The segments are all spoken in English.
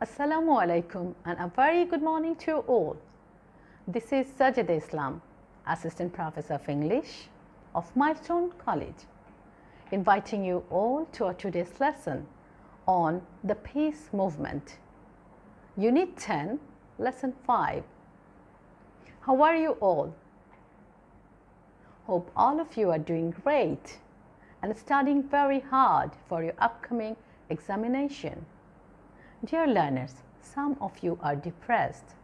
Assalamu alaikum and a very good morning to you all. This is Sajeda Islam, Assistant Professor of English of Milestone College, inviting you all to our today's lesson on the peace movement. Unit 10, Lesson 5. How are you all? Hope all of you are doing great and studying very hard for your upcoming examination. Dear learners, some of you are depressed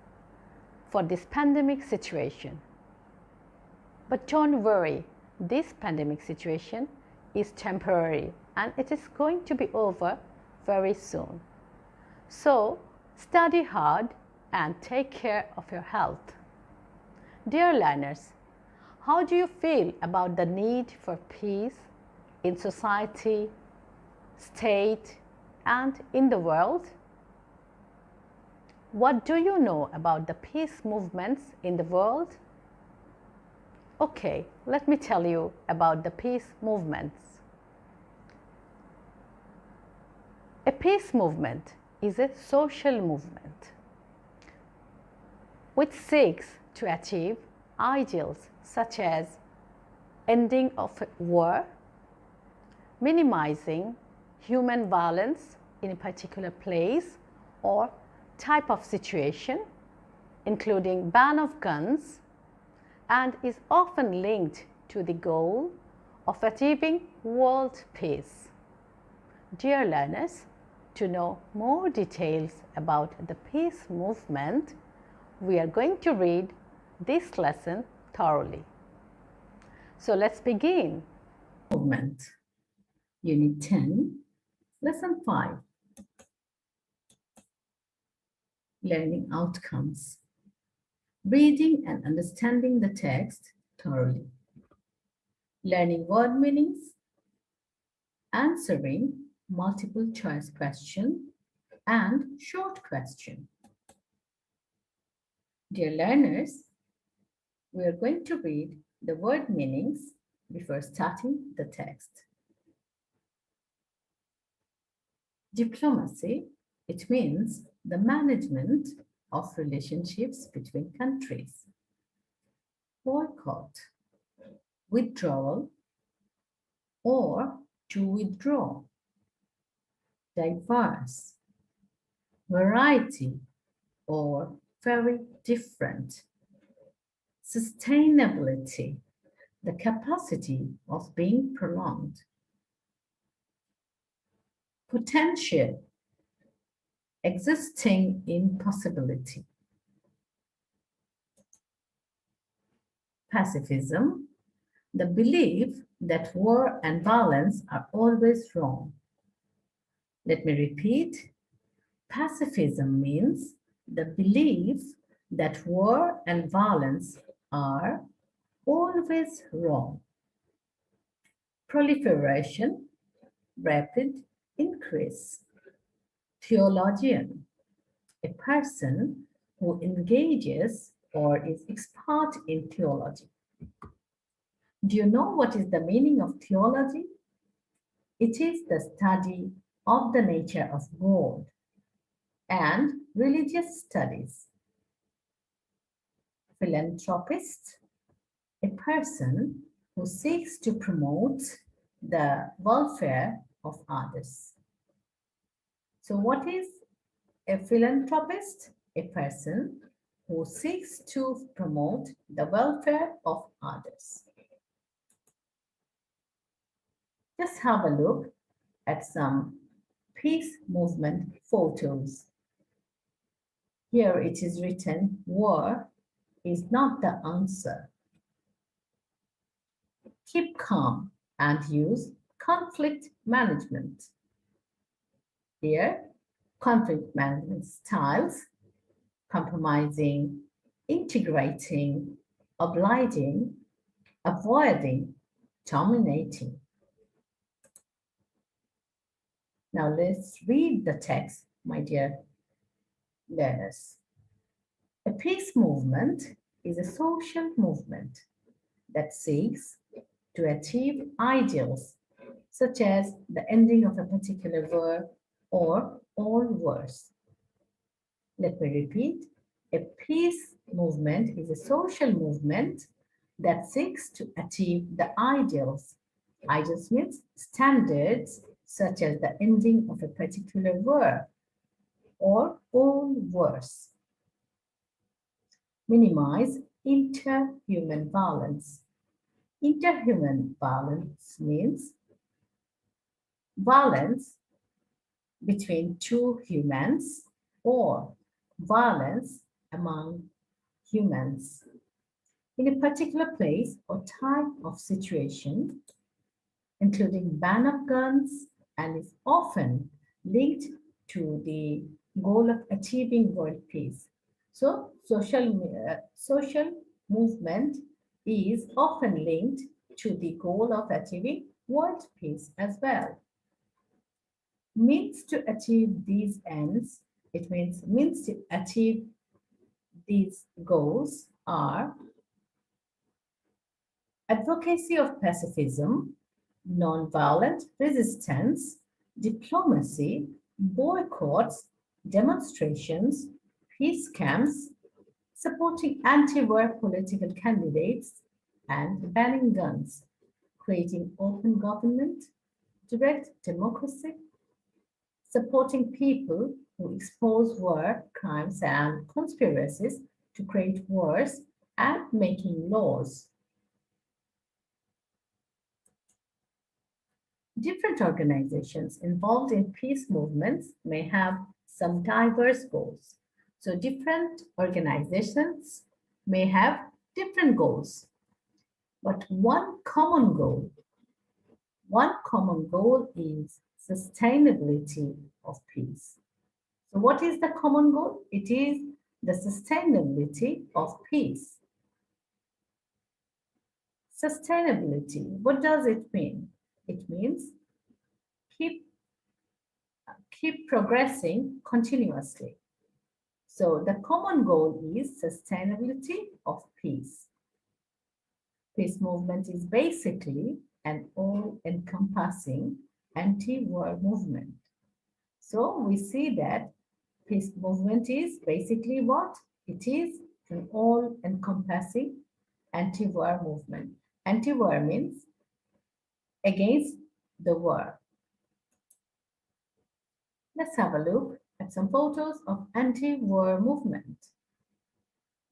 for this pandemic situation. But don't worry, this pandemic situation is temporary and it is going to be over very soon. So, study hard and take care of your health. Dear learners, how do you feel about the need for peace in society, state, and in the world? What do you know about the peace movements in the world? Okay, let me tell you about the peace movements. A peace movement is a social movement which seeks to achieve ideals such as ending of war, minimizing human violence in a particular place or type of situation, including ban of guns, and is often linked to the goal of achieving world peace. Dear learners, to know more details about the peace movement, we are going to read this lesson thoroughly. So let's begin. Movement, Unit 10, Lesson 5. Learning outcomes. Reading and understanding the text thoroughly. Learning word meanings. Answering multiple choice question and short question. Dear learners, we are going to read the word meanings before starting the text. Diplomacy, it means the management of relationships between countries. Boycott, withdrawal, or to withdraw. Diverse, variety, or very different. Sustainability, the capacity of being prolonged. Potential, existing in possibility. Pacifism, the belief that war and violence are always wrong. Let me repeat. Pacifism means the belief that war and violence are always wrong. Proliferation, rapid increase. Theologian, a person who engages or is expert in theology. Do you know what is the meaning of theology? It is the study of the nature of God and religious studies. Philanthropist, a person who seeks to promote the welfare of others. So what is a philanthropist? A person who seeks to promote the welfare of others. Just have a look at some peace movement photos. Here it is written, war is not the answer. Keep calm and use conflict management. Here, conflict management styles: compromising, integrating, obliging, avoiding, dominating. Now let's read the text, my dear learners. A peace movement is a social movement that seeks to achieve ideals such as the ending of a particular war or all wars. Let me repeat. A peace movement is a social movement that seeks to achieve the ideals. Ideals means standards such as the ending of a particular war or all wars. Minimize interhuman violence. Interhuman violence means violence between two humans or violence among humans in a particular place or type of situation, including ban of guns, and is often linked to the goal of achieving world peace. So, social movement is often linked to the goal of achieving world peace as well. Means to achieve these ends, it means to achieve these goals are advocacy of pacifism, nonviolent resistance, diplomacy, boycotts, demonstrations, peace camps, supporting anti-war political candidates, and banning guns, creating open government, direct democracy, supporting people who expose war crimes and conspiracies to create wars, and making laws. Different organizations involved in peace movements may have some diverse goals. So different organizations may have different goals, but one common goal is sustainability of peace. So what is the common goal? It is the sustainability of peace. Sustainability, what does it mean? It means keep progressing continuously. So the common goal is sustainability of peace. Peace movement is basically an all-encompassing anti-war movement. So we see that peace movement is basically what? It is an all-encompassing anti-war movement. Anti-war means against the war. Let's have a look at some photos of anti-war movement.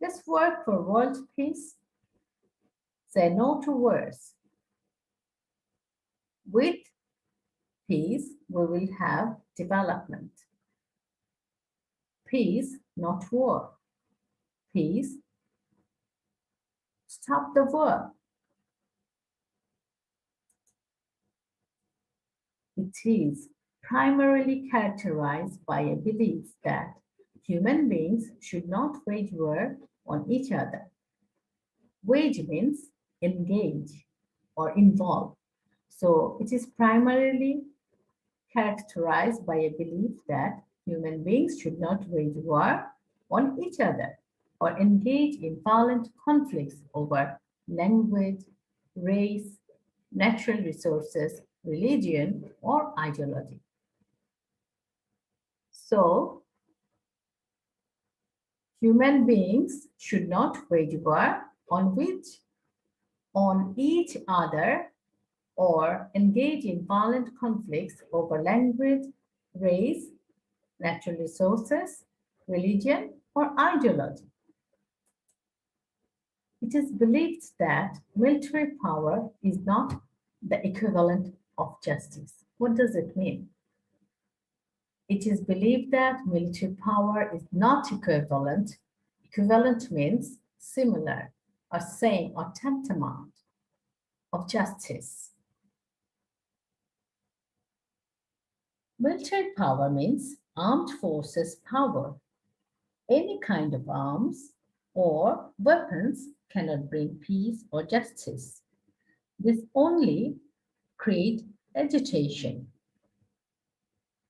Let's work for world peace. Say no to wars. With peace, we will have development. Peace, not war. Peace, stop the war. It is primarily characterized by a belief that human beings should not wage war on each other. Wage means engage or involve. So it is primarily characterized by a belief that human beings should not wage war on each other or engage in violent conflicts over language, race, natural resources, religion, or ideology. So, human beings should not wage war on each other or engage in violent conflicts over language, race, natural resources, religion, or ideology. It is believed that military power is not the equivalent of justice. What does it mean? It is believed that military power is not equivalent. Equivalent means similar or same or tantamount of justice. Military power means armed forces power. Any kind of arms or weapons cannot bring peace or justice. This only creates agitation.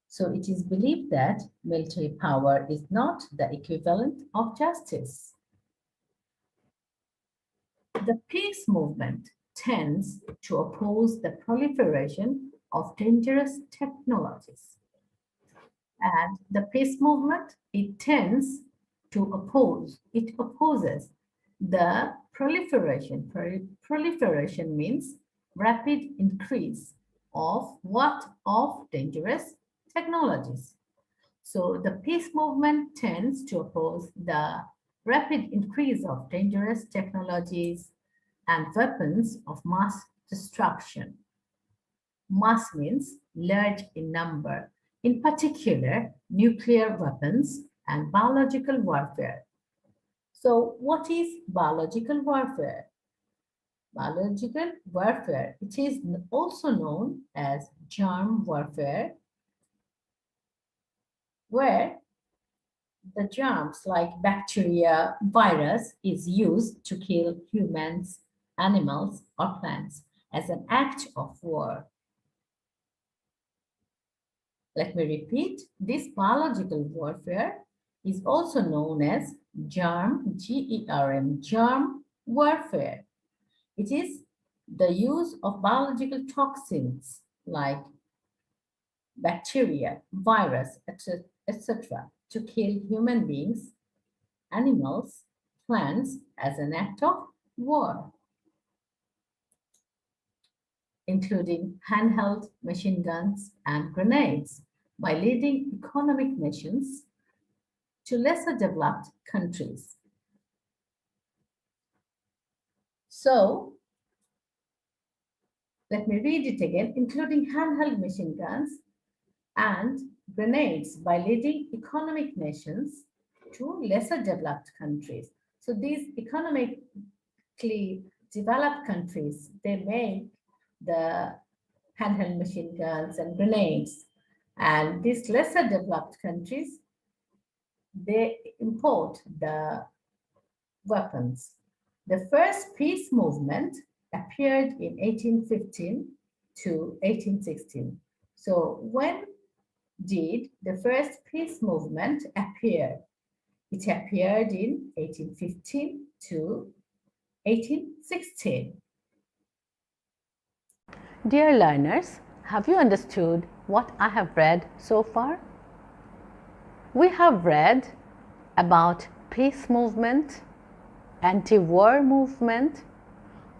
So it is believed that military power is not the equivalent of justice. The peace movement tends to oppose the proliferation of dangerous technologies And the peace movement, it tends to opposes the proliferation. Proliferation means rapid increase of what? Of dangerous technologies. So the peace movement tends to oppose the rapid increase of dangerous technologies and weapons of mass destruction. Mass means large in number, in particular nuclear weapons and biological warfare. So what is biological warfare? Biological warfare, it is also known as germ warfare, where the germs like bacteria, virus is used to kill humans, animals, or plants as an act of war. Let me repeat, this biological warfare is also known as germ, G-E-R-M, germ warfare. It is the use of biological toxins like bacteria, virus, etc. to kill human beings, animals, plants as an act of war, including handheld machine guns and grenades by leading economic nations to lesser developed countries. So, let me read it again, including handheld machine guns and grenades by leading economic nations to lesser developed countries. So these economically developed countries, they make the handheld machine guns and grenades. And these lesser developed countries, they import the weapons. The first peace movement appeared in 1815 to 1816. So when did the first peace movement appear? It appeared in 1815 to 1816. Dear learners, have you understood what I have read so far? We have read about peace movement, anti-war movement,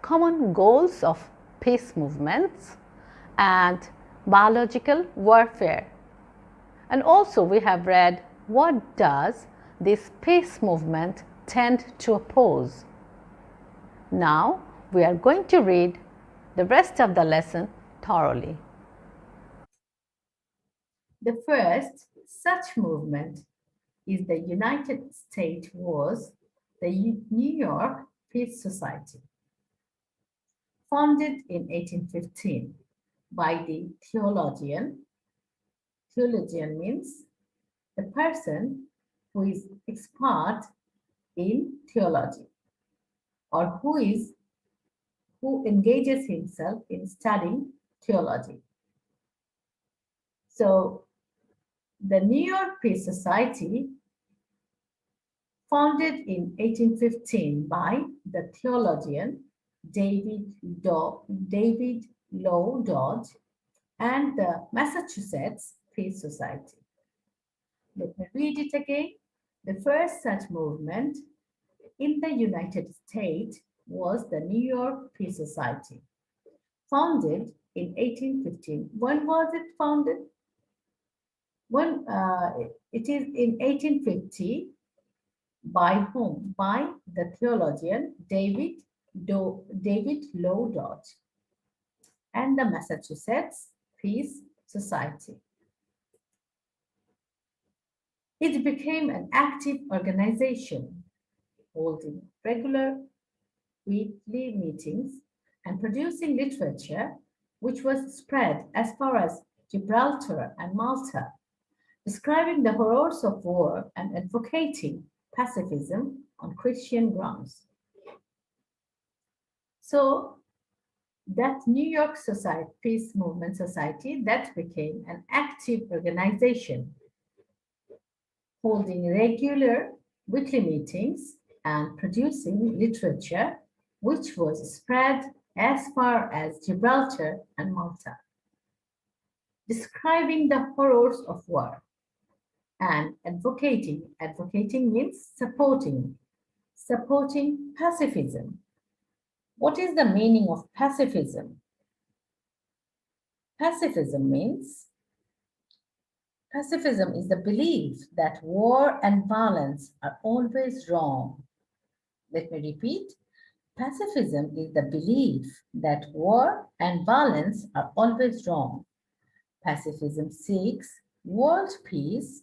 common goals of peace movements, and biological warfare. And also we have read what does this peace movement tend to oppose. Now we are going to read the rest of the lesson thoroughly. The first such movement in the United States was the New York Peace Society, founded in 1815 by the theologian. Theologian means the person who is expert in theology, or who engages himself in studying theology. So the New York Peace Society, founded in 1815 by the theologian David Low Dodge, and the Massachusetts Peace Society. Let me read it again. The first such movement in the United States was the New York Peace Society, founded in 1815. When was it founded? It is in 1850. By whom? By the theologian David Low Dodge and the Massachusetts Peace Society. It became an active organization, holding regular weekly meetings and producing literature which was spread as far as Gibraltar and Malta, describing the horrors of war and advocating pacifism on Christian grounds. So that New York Peace Movement Society, that became an active organization, holding regular weekly meetings and producing literature which was spread as far as Gibraltar and Malta, describing the horrors of war and advocating. Advocating means supporting. Supporting pacifism. What is the meaning of pacifism? Pacifism is the belief that war and violence are always wrong. Let me repeat. Pacifism is the belief that war and violence are always wrong. Pacifism seeks world peace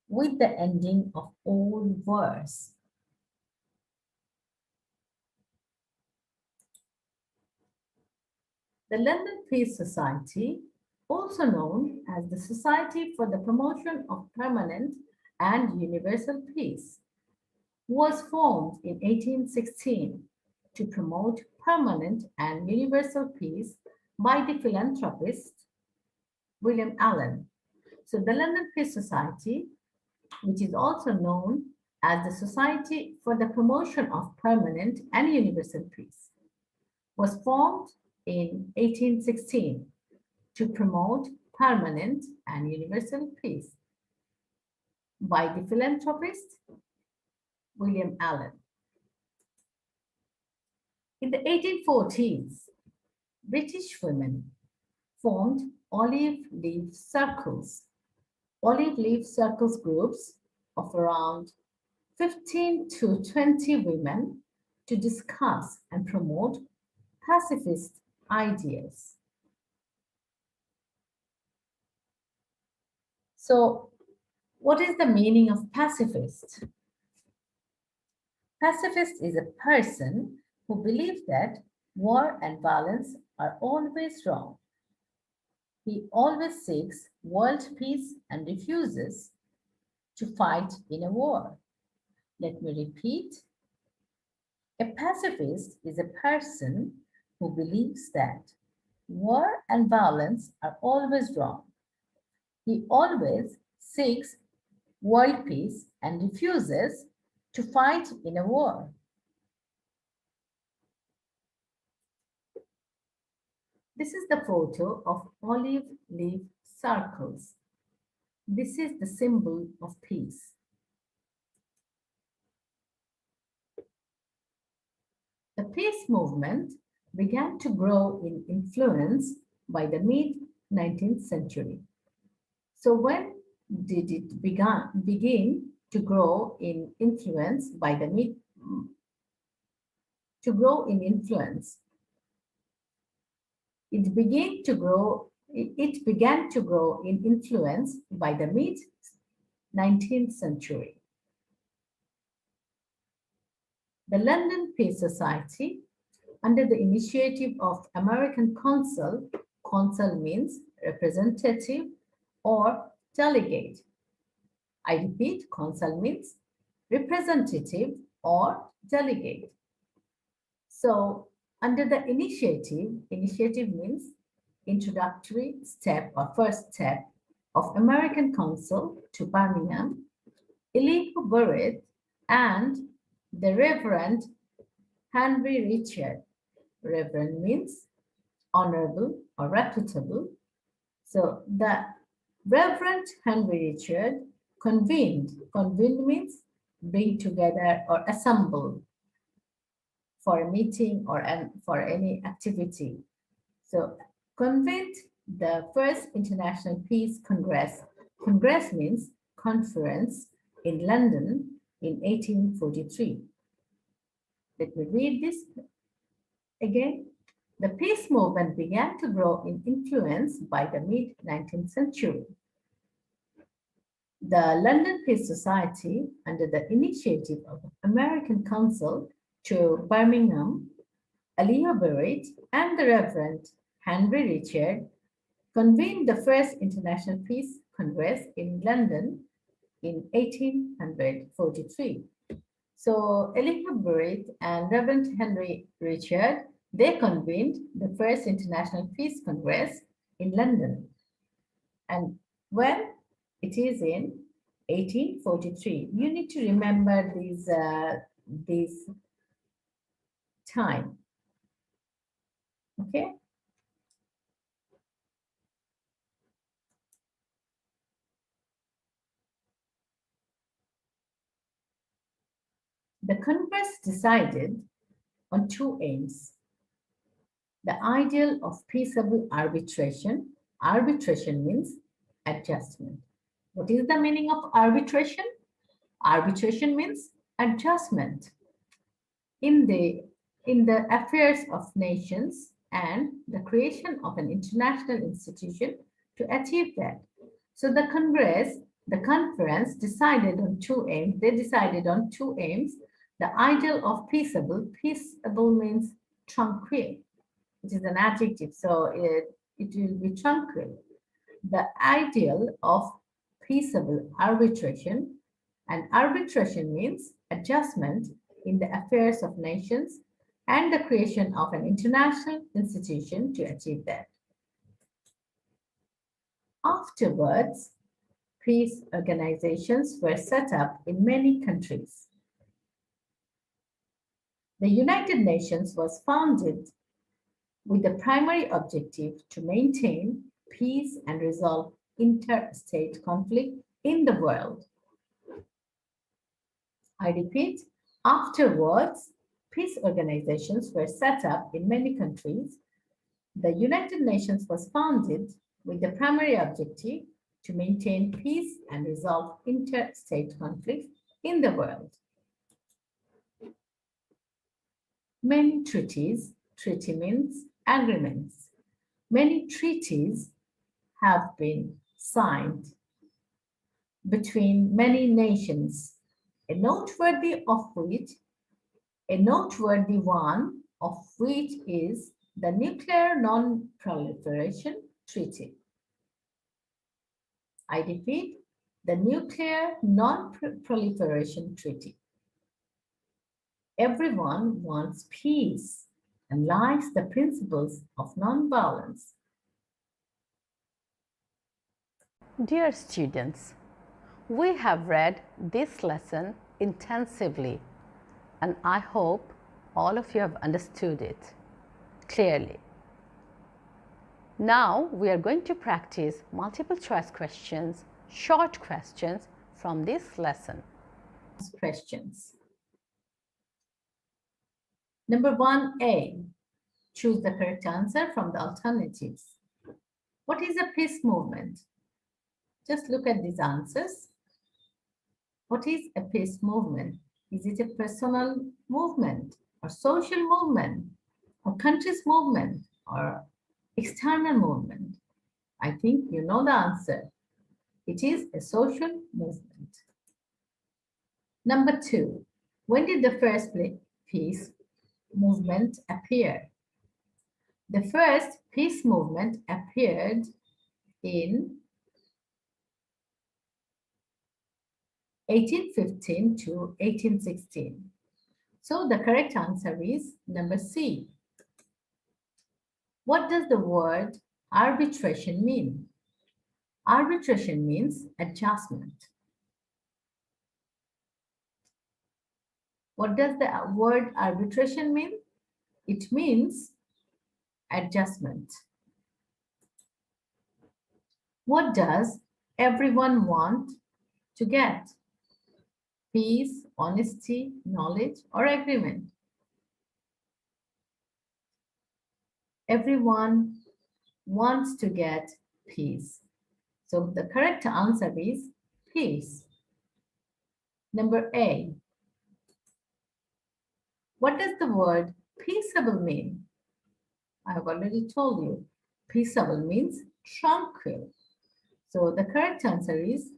with the ending of all wars. The London Peace Society, also known as the Society for the Promotion of Permanent and Universal Peace, was formed in 1816 to promote permanent and universal peace by the philanthropist William Allen. So the London Peace Society, which is also known as the Society for the Promotion of Permanent and Universal Peace, was formed in 1816 to promote permanent and universal peace by the philanthropist William Allen. In the 1840s, British women formed olive leaf circles. Olive leaf circles groups of around 15 to 20 women to discuss and promote pacifist ideas. So, what is the meaning of pacifist? Pacifist is a person who believes that war and violence are always wrong. He always seeks world peace and refuses to fight in a war. Let me repeat. A pacifist is a person who believes that war and violence are always wrong. He always seeks world peace and refuses to fight in a war. This is the photo of olive leaf circles. This is the symbol of peace. The peace movement began to grow in influence by the mid-19th century. So when did it begin to grow in influence by the It began to grow in influence by the mid-19th century. The London Peace Society, under the initiative of American Consul, consul means representative or delegate. I repeat, consul means representative or delegate. So under the initiative means introductory step or first step of American Consul to Birmingham, Elihu Burritt and the Reverend Henry Richard. Reverend means honorable or reputable. So the Reverend Henry Richard convened. Convened means bring together or assemble for a meeting or for any activity. So convened the first International Peace Congress. Congress means conference in London in 1843. Let me read this again. The peace movement began to grow in influence by the mid-19th century. The London Peace Society, under the initiative of American Consul to Birmingham, Elihu Burritt and the Reverend Henry Richard, convened the first International Peace Congress in London in 1843. So Elihu Burritt and Reverend Henry Richard, they convened the first International Peace Congress in London. And when it is in 1843, you need to remember these time. Okay. The Congress decided on two aims: the ideal of peaceable arbitration. Arbitration means adjustment. What is the meaning of arbitration? Arbitration means adjustment in the affairs of nations and the creation of an international institution to achieve that. So the conference decided on two aims. They decided on two aims. The ideal of peaceable. Peaceable means tranquil, which is an adjective. So it will be tranquil. The ideal of peaceable arbitration, and arbitration means adjustment in the affairs of nations and the creation of an international institution to achieve that. Afterwards, peace organizations were set up in many countries. The United Nations was founded with the primary objective to maintain peace and resolve interstate conflict in the world. I repeat, afterwards, peace organizations were set up in many countries. The United Nations was founded with the primary objective to maintain peace and resolve interstate conflicts in the world. Many treaties, treaty means agreements. Many treaties have been signed between many nations, a noteworthy one of which is the Nuclear Non-Proliferation Treaty. I repeat, the Nuclear Non-Proliferation Treaty. Everyone wants peace and likes the principles of non-violence. Dear students, we have read this lesson intensively, and I hope all of you have understood it clearly. Now we are going to practice multiple choice questions, short questions from this lesson. Questions. Number 1A, choose the correct answer from the alternatives. What is a peace movement? Just look at these answers. What is a peace movement? Is it a personal movement or social movement or country's movement or external movement? I think you know the answer. It is a social movement. Number 2, when did the first peace movement appear? The first peace movement appeared in 1815 to 1816. So the correct answer is number C. What does the word arbitration mean? Arbitration means adjustment. What does the word arbitration mean? It means adjustment. What does everyone want to get? Peace, honesty, knowledge, or agreement? Everyone wants to get peace. So the correct answer is peace. Number A. What does the word peaceable mean? I have already told you. Peaceable means tranquil. So the correct answer is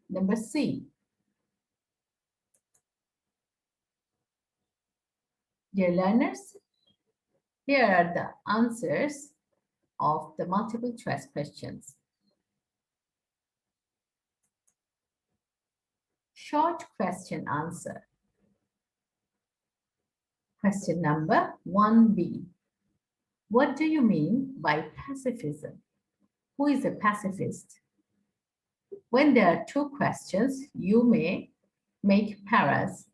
number C. Dear learners, here are the answers of the multiple choice questions. Short question answer. Question number 1B. What do you mean by pacifism? Who is a pacifist? When there are two questions, you may make paras.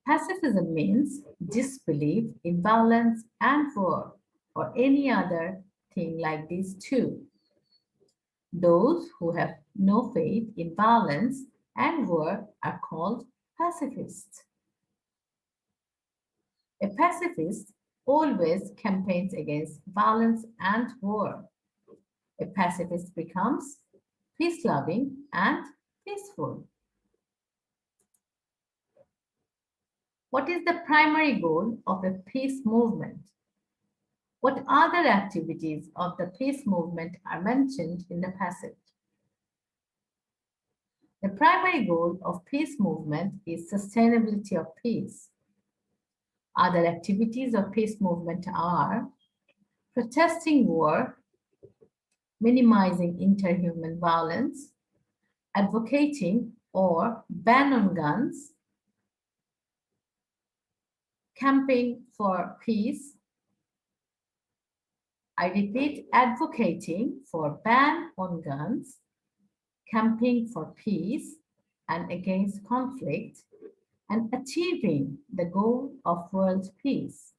Pacifism means disbelief in violence and war, or any other thing like these two. Those who have no faith in violence and war are called Pacifist. A pacifist always campaigns against violence and war. A pacifist becomes peace-loving and peaceful. What is the primary goal of a peace movement? What other activities of the peace movement are mentioned in the passage? The primary goal of peace movement is sustainability of peace. Other activities of peace movement are protesting war, minimizing interhuman violence, advocating or ban on guns, camping for peace. I repeat, advocating for ban on guns, camping for peace and against conflict, and achieving the goal of world peace.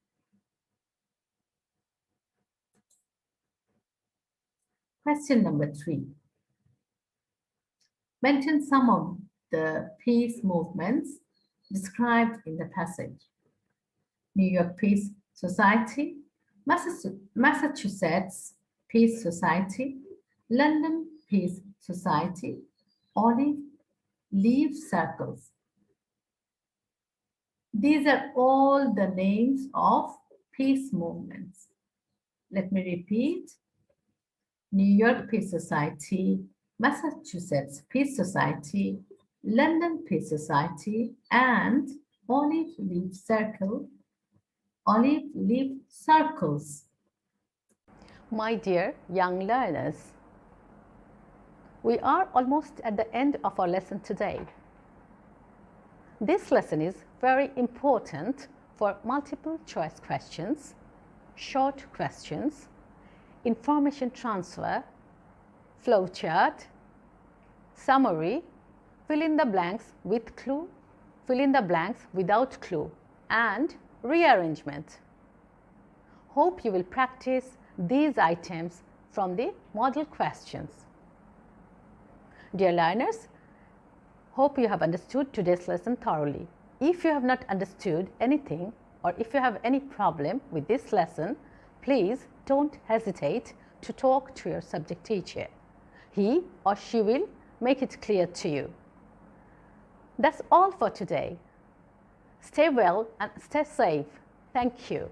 Question number 3. Mention some of the peace movements described in the passage. New York Peace Society, Massachusetts Peace Society, London Peace Society, Olive Leaf Circles. These are all the names of peace movements. Let me repeat. New York Peace Society, Massachusetts Peace Society, London Peace Society, and Olive Leaf Circles. My dear young learners, we are almost at the end of our lesson today. This lesson is very important for multiple choice questions, short questions, information transfer, flowchart, summary, fill in the blanks with clue, fill in the blanks without clue, and rearrangement. Hope you will practice these items from the model questions. Dear learners, hope you have understood today's lesson thoroughly. If you have not understood anything or if you have any problem with this lesson, please don't hesitate to talk to your subject teacher. He or she will make it clear to you. That's all for today. Stay well and stay safe. Thank you.